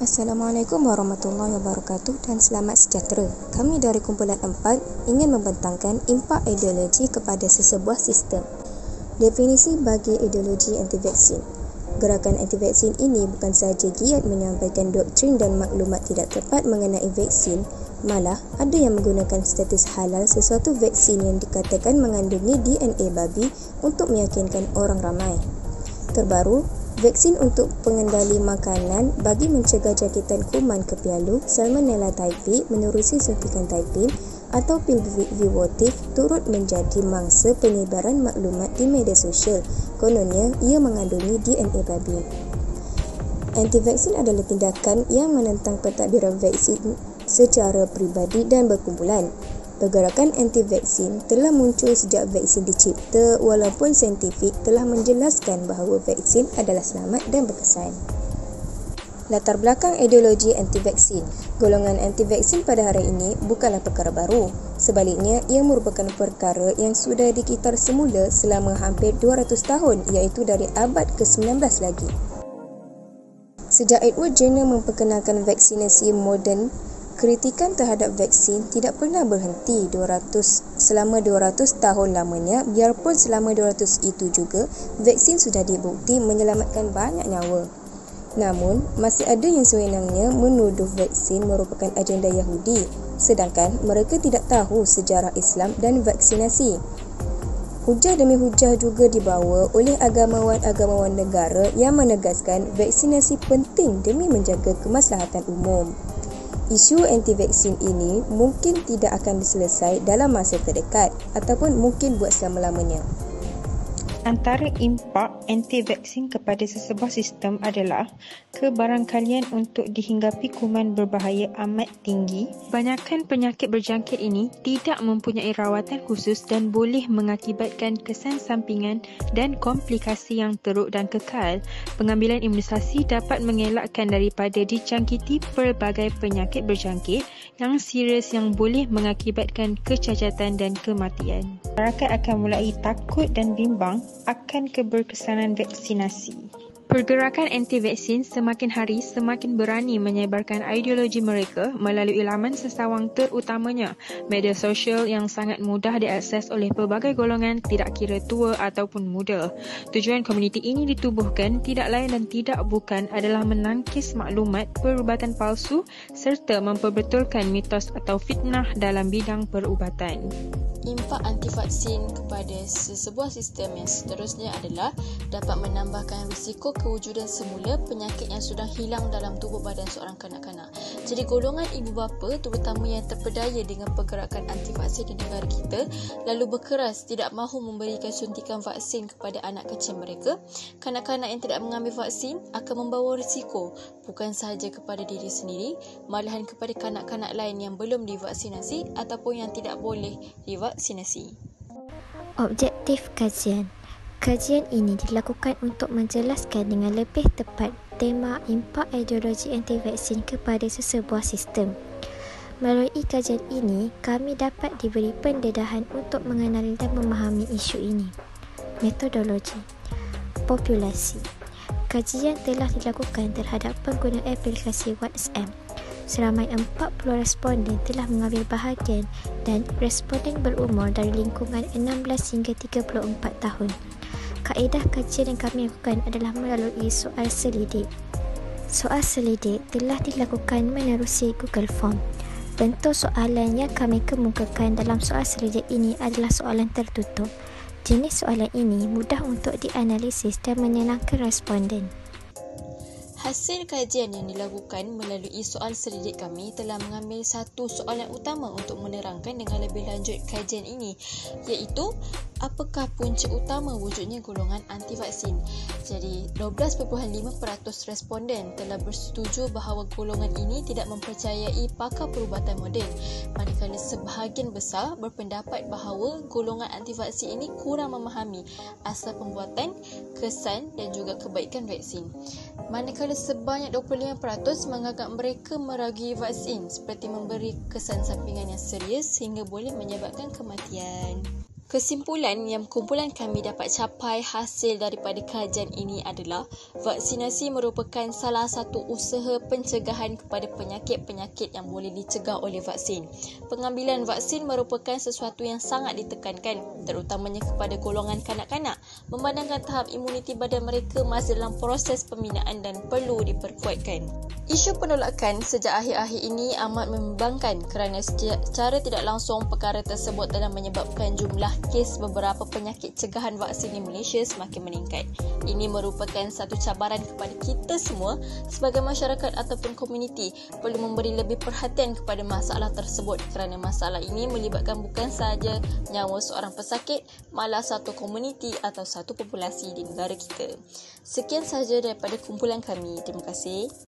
Assalamualaikum warahmatullahi wabarakatuh dan selamat sejahtera. Kami dari kumpulan 4 ingin membentangkan impak ideologi kepada sesebuah sistem. Definisi bagi ideologi anti-vaksin. Gerakan anti-vaksin ini bukan sahaja giat menyampaikan doktrin dan maklumat tidak tepat mengenai vaksin, malah ada yang menggunakan status halal sesuatu vaksin yang dikatakan mengandungi DNA babi untuk meyakinkan orang ramai. Terbaru, vaksin untuk pengendali makanan bagi mencegah jangkitan kuman kepialu, Salmonella typhi menerusi suntikan typhin atau pil Vivotif turut menjadi mangsa penyebaran maklumat di media sosial. Kononnya, ia mengandungi DNA babi. Anti-vaksin adalah tindakan yang menentang pentadbiran vaksin secara peribadi dan berkumpulan. Pergerakan anti-vaksin telah muncul sejak vaksin dicipta walaupun saintifik telah menjelaskan bahawa vaksin adalah selamat dan berkesan. Latar belakang ideologi anti-vaksin. Golongan anti-vaksin pada hari ini bukanlah perkara baru. Sebaliknya, ia merupakan perkara yang sudah dikitar semula selama hampir 200 tahun iaitu dari abad ke-19 lagi. Sejak Edward Jenner memperkenalkan vaksinasi moden, kritikan terhadap vaksin tidak pernah berhenti selama 200 tahun lamanya. Biarpun selama 200 itu juga, vaksin sudah dibukti menyelamatkan banyak nyawa. Namun, masih ada yang sewenangnya menuduh vaksin merupakan agenda Yahudi, sedangkan mereka tidak tahu sejarah Islam dan vaksinasi. Hujah demi hujah juga dibawa oleh agamawan-agamawan negara yang menegaskan vaksinasi penting demi menjaga kemaslahatan umum. Isu anti-vaksin ini mungkin tidak akan diselesai dalam masa terdekat ataupun mungkin buat selama-lamanya. Antara impak anti-vaksin kepada sesebuah sistem adalah kebarangkalian untuk dihinggapi kuman berbahaya amat tinggi. Banyakkan penyakit berjangkit ini tidak mempunyai rawatan khusus dan boleh mengakibatkan kesan sampingan dan komplikasi yang teruk dan kekal. Pengambilan imunisasi dapat mengelakkan daripada dijangkiti pelbagai penyakit berjangkit yang serius yang boleh mengakibatkan kecacatan dan kematian. Masyarakat akan mulai takut dan bimbang akan keberkesanan vaksinasi. Pergerakan anti-vaksin semakin hari semakin berani menyebarkan ideologi mereka melalui laman sesawang terutamanya media sosial yang sangat mudah diakses oleh pelbagai golongan tidak kira tua ataupun muda. Tujuan komuniti ini ditubuhkan tidak lain dan tidak bukan adalah menangkis maklumat perubatan palsu serta memperbetulkan mitos atau fitnah dalam bidang perubatan. Impak anti-vaksin kepada sesebuah sistem yang seterusnya adalah dapat menambahkan risiko kewujudan semula penyakit yang sudah hilang dalam tubuh badan seorang kanak-kanak. Jadi golongan ibu bapa terutama yang terpedaya dengan pergerakan anti-vaksin di negara kita lalu berkeras tidak mahu memberikan suntikan vaksin kepada anak kecil mereka. Kanak-kanak yang tidak mengambil vaksin akan membawa risiko bukan sahaja kepada diri sendiri, malahan kepada kanak-kanak lain yang belum divaksinasi ataupun yang tidak boleh divaksinasi. Objektif kajian. Kajian ini dilakukan untuk menjelaskan dengan lebih tepat tema impak ideologi anti-vaksin kepada sesebuah sistem. Melalui kajian ini, kami dapat diberi pendedahan untuk mengenali dan memahami isu ini. Metodologi. Populasi. Kajian telah dilakukan terhadap pengguna aplikasi WhatsApp. Seramai 40 responden telah mengambil bahagian dan responden berumur dari lingkungan 16 hingga 34 tahun. Kaedah kajian yang kami lakukan adalah melalui soal selidik. Soal selidik telah dilakukan menerusi Google Form. Bentuk soalan yang kami kemukakan dalam soal selidik ini adalah soalan tertutup. Jenis soalan ini mudah untuk dianalisis dan menyenangkan responden. Hasil kajian yang dilakukan melalui soal selidik kami telah mengambil satu soalan utama untuk menerangkan dengan lebih lanjut kajian ini, iaitu apakah punca utama wujudnya golongan anti-vaksin. Jadi 12.5% responden telah bersetuju bahawa golongan ini tidak mempercayai pakar perubatan moden, manakala sebahagian besar berpendapat bahawa golongan anti-vaksin ini kurang memahami asal pembuatan, kesan dan juga kebaikan vaksin. Manakala sebanyak 25% menganggap mereka meragui vaksin seperti memberi kesan sampingan yang serius sehingga boleh menyebabkan kematian. Kesimpulan yang kumpulan kami dapat capai hasil daripada kajian ini adalah vaksinasi merupakan salah satu usaha pencegahan kepada penyakit-penyakit yang boleh dicegah oleh vaksin. Pengambilan vaksin merupakan sesuatu yang sangat ditekankan, terutamanya kepada golongan kanak-kanak, memandangkan tahap imuniti badan mereka masih dalam proses pembinaan dan perlu diperkuatkan. Isu penolakan sejak akhir-akhir ini amat membimbangkan kerana secara tidak langsung perkara tersebut telah menyebabkan jumlah kes beberapa penyakit cegahan vaksin di Malaysia semakin meningkat. Ini merupakan satu cabaran kepada kita semua sebagai masyarakat ataupun komuniti perlu memberi lebih perhatian kepada masalah tersebut kerana masalah ini melibatkan bukan sahaja nyawa seorang pesakit, malah satu komuniti atau satu populasi di negara kita. Sekian sahaja daripada kumpulan kami. Terima kasih.